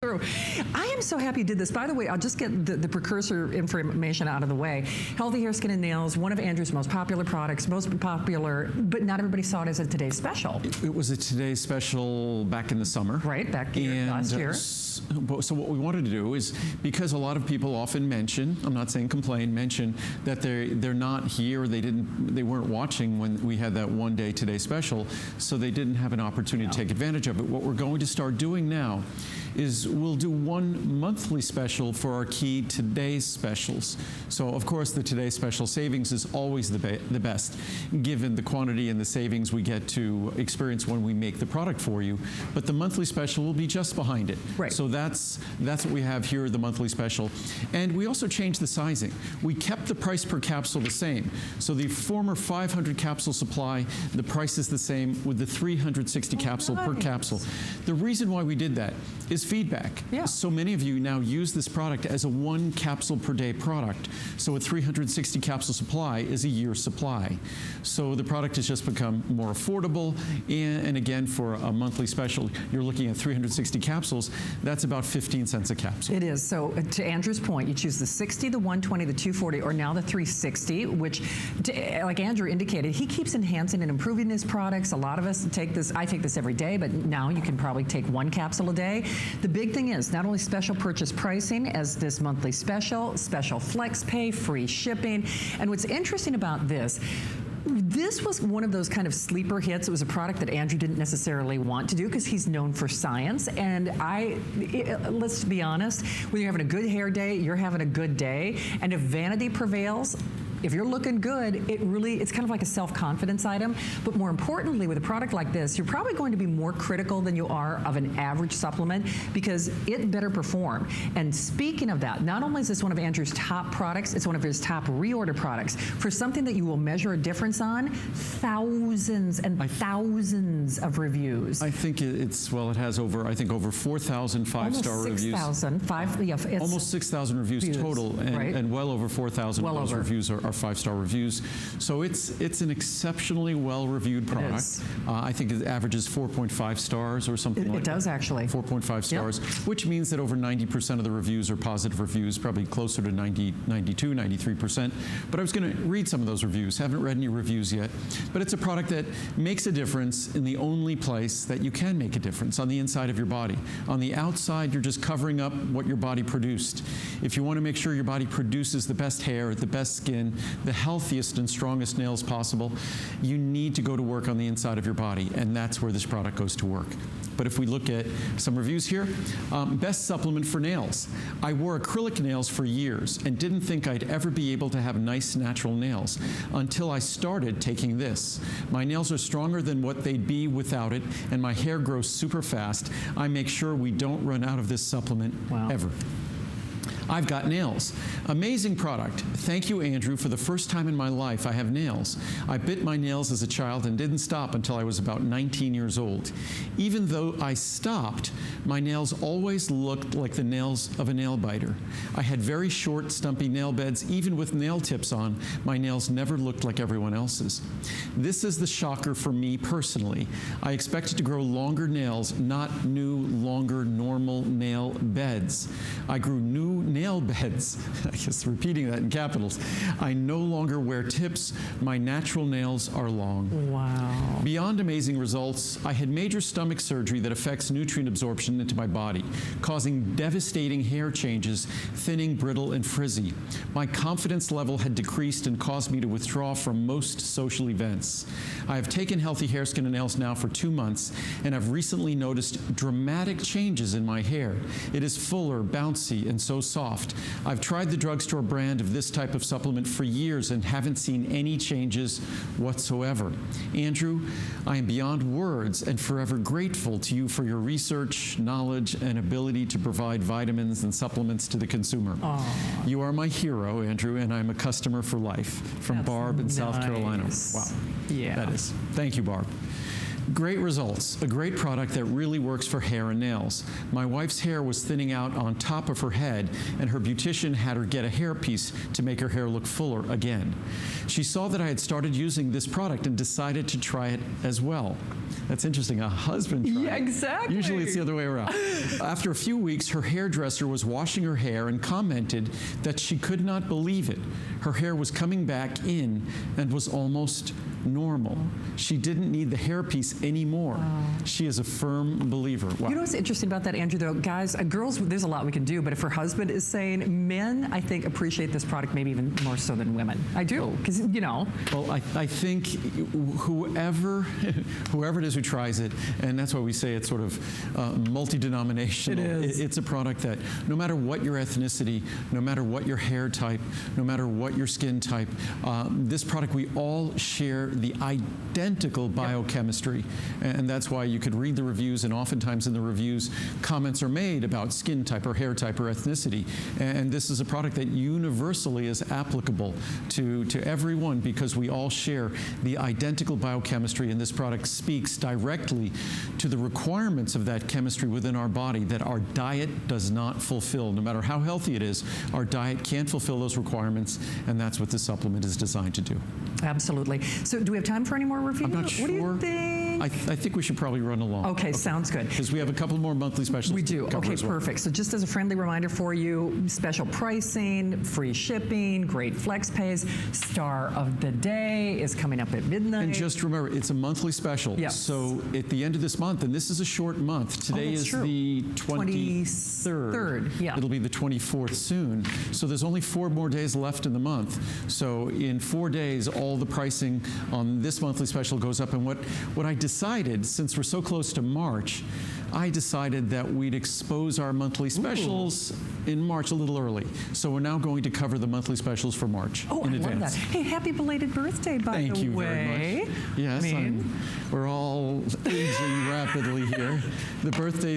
True. I am so happy you did this. By the way, I'll just get the precursor information out of the way. Healthy Hair, Skin, and Nails, one of Andrew's most popular products, most popular, but not everybody saw it as a Today's Special. It was a Today's Special back in the summer. Right, back last year. So what we wanted to do is, because a lot of people often mention, I'm not saying complain, mention that they're not here, they weren't watching when we had that one-day Today's Special, so they didn't have an opportunity to take advantage of it. What we're going to start doing now is we'll do one monthly special for our key Today's Specials. So of course the Today's Special savings is always the best, given the quantity and the savings we get to experience when we make the product for you. But the monthly special will be just behind it. Right. So that's what we have here, the monthly special. And we also changed the sizing. We kept the price per capsule the same. So the former 500 capsule supply, the price is the same with the 360 capsule per capsule. The reason why we did that is feedback. Yeah. So many of you now use this product as a 1 capsule per day product. So a 360 capsule supply is a year's supply. So the product has just become more affordable. And again, for a monthly special, you're looking at 360 capsules. That's about 15 cents a capsule. It is. So to Andrew's point, you choose the 60, the 120, the 240, or now the 360, which, like Andrew indicated, he keeps enhancing and improving his products. A lot of us take this, I take this every day, but now you can probably take 1 capsule a day. The big thing is not only special purchase pricing as this monthly special, special flex pay, free shipping. And what's interesting about this was one of those kind of sleeper hits. It was a product that Andrew didn't necessarily want to do because he's known for science. And let's be honest, when you're having a good hair day, you're having a good day. And if vanity prevails, if you're looking good, it's kind of like a self-confidence item. But more importantly, with a product like this, you're probably going to be more critical than you are of an average supplement because it better perform. And speaking of that, not only is this one of Andrew's top products, it's one of his top reorder products. For something that you will measure a difference on, thousands and thousands of reviews. I think it has over, over 4,000 five-star reviews. Almost 6,000 reviews total, and well over 4,000 of those reviews are 5-star reviews. So it's an exceptionally well-reviewed product. I think it averages 4.5 stars or something like that. It does actually. 4.5 stars, which means that over 90% of the reviews are positive reviews, probably closer to 90, 92, 93%. But I was going to read some of those reviews. Haven't read any reviews yet. But it's a product that makes a difference in the only place that you can make a difference, on the inside of your body. On the outside, you're just covering up what your body produced. If you want to make sure your body produces the best hair, the best skin, the healthiest and strongest nails possible, you need to go to work on the inside of your body, and that's where this product goes to work. But if we look at some reviews here, best supplement for nails. I wore acrylic nails for years and didn't think I'd ever be able to have nice natural nails until I started taking this. My nails are stronger than what they'd be without it, and my hair grows super fast. I make sure we don't run out of this supplement ever. I've got nails. Amazing product. Thank you, Andrew. For the first time in my life, I have nails. I bit my nails as a child and didn't stop until I was about 19 years old. Even though I stopped, my nails always looked like the nails of a nail biter. I had very short, stumpy nail beds. Even with nail tips on, my nails never looked like everyone else's. This is the shocker for me personally. I expected to grow longer nails, not new, longer, normal nail beds. I grew new nail beds, I guess repeating that in capitals. I no longer wear tips. My natural nails are long. Wow. Beyond amazing results, I had major stomach surgery that affects nutrient absorption into my body, causing devastating hair changes, thinning, brittle, and frizzy. My confidence level had decreased and caused me to withdraw from most social events. I have taken Healthy Hair, Skin, and Nails now for 2 months, and I've recently noticed dramatic changes in my hair. It is fuller, bouncy, and so soft. I've tried the drugstore brand of this type of supplement for years and haven't seen any changes whatsoever. Andrew, I am beyond words and forever grateful to you for your research, knowledge, and ability to provide vitamins and supplements to the consumer. Aww. You are my hero, Andrew, and I'm a customer for life. From Barb in South Carolina. Wow. Yeah. That is. Thank you, Barb. Great results. A great product that really works for hair and nails. My wife's hair was thinning out on top of her head, and her beautician had her get a hairpiece to make her hair look fuller again. She saw that I had started using this product and decided to try it as well. That's interesting. A husband tried Yeah, it. exactly. Usually it's the other way around. After a few weeks, her hairdresser was washing her hair and commented that she could not believe it. Her hair was coming back in and was almost normal. She didn't need the hairpiece anymore. Wow. She is a firm believer. Wow. You know what's interesting about that, Andrew, though? Guys, girls, there's a lot we can do, but if her husband is saying, men, I think, appreciate this product maybe even more so than women. I do, because, you know. Well, I think whoever it is who tries it, and that's why we say it's sort of multi-denominational. It is. It's a product that no matter what your ethnicity, no matter what your hair type, no matter what your skin type, this product, we all share the identical biochemistry. And that's why you could read the reviews, and oftentimes in the reviews, comments are made about skin type or hair type or ethnicity. And this is a product that universally is applicable to everyone because we all share the identical biochemistry, and this product speaks directly to the requirements of that chemistry within our body that our diet does not fulfill. No matter how healthy it is, our diet can't fulfill those requirements, and that's what this supplement is designed to do. Absolutely. So do we have time for any more reviews? I'm not sure. What do you think? I think we should probably run along. Okay, sounds good. Because we have a couple more monthly specials. We do. to cover Okay, as well. perfect. So just as a friendly reminder for you, special pricing, free shipping, great flex pays. Star of the day is coming up at midnight. And just remember, it's a monthly special. Yes. So at the end of this month, and this is a short month. Today that's is true. the 23rd. Yeah. It'll be the 24th soon. So there's only 4 more days left in the month. So in 4 days, all the pricing on this monthly special goes up. And what I decided, since we're so close to March, I decided that we'd expose our monthly specials in March a little early. So we're now going to cover the monthly specials for March in I advance. love that. Hey, happy belated birthday, by Thank the you way. very much. Yes, we're all aging rapidly here. The birthday